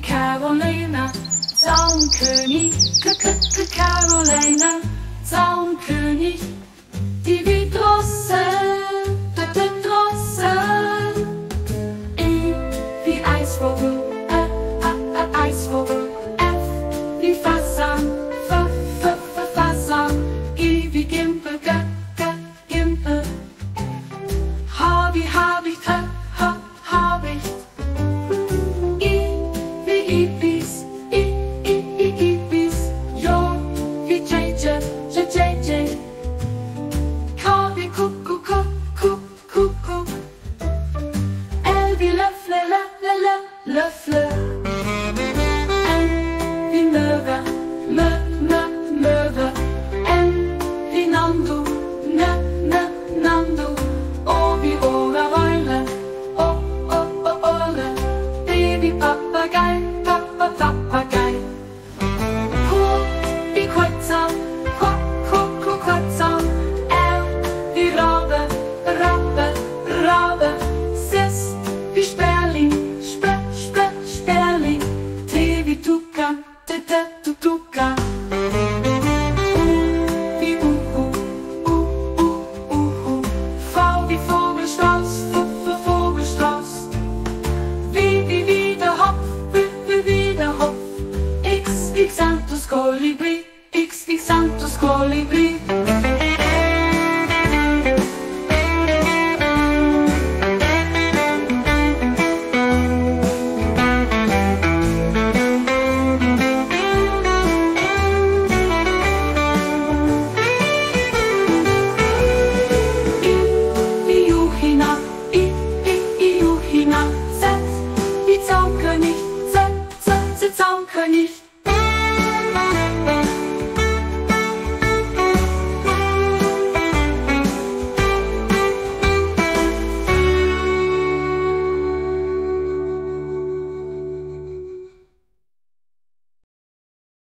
Carolina, Zaunkönig, Carolina, Zaunkönig, die wie Drossel, Drossel, E wie Eisvogel, Eisvogel, F wie Fasan, Fasan, G wie Gimpel, Gimpel, H wie Habicht, Habicht, I wie Ibis, Ibis, J wie JJ, K wie Kuckuck, Kuckuck, L wie Löffel, Löffel, N wie Möwe, Möwe, N wie Nandu, Nandu, O wie Oreule, Eule, P wie Papagei, Papagei, Q wie Quetzal, Quetzal, R wie Rabe, Rabe, S wie Sperling, Sperling, T wie Tukan, Tukan, U wie Uhu, V wie Vogelstrauß, Vogelstrauß, W wie Wiederhopf, Wiederhopf, X wie Xanthus Kolibri, X wie Xanthus Kolibri. Zaunkönig, Zaunkönig.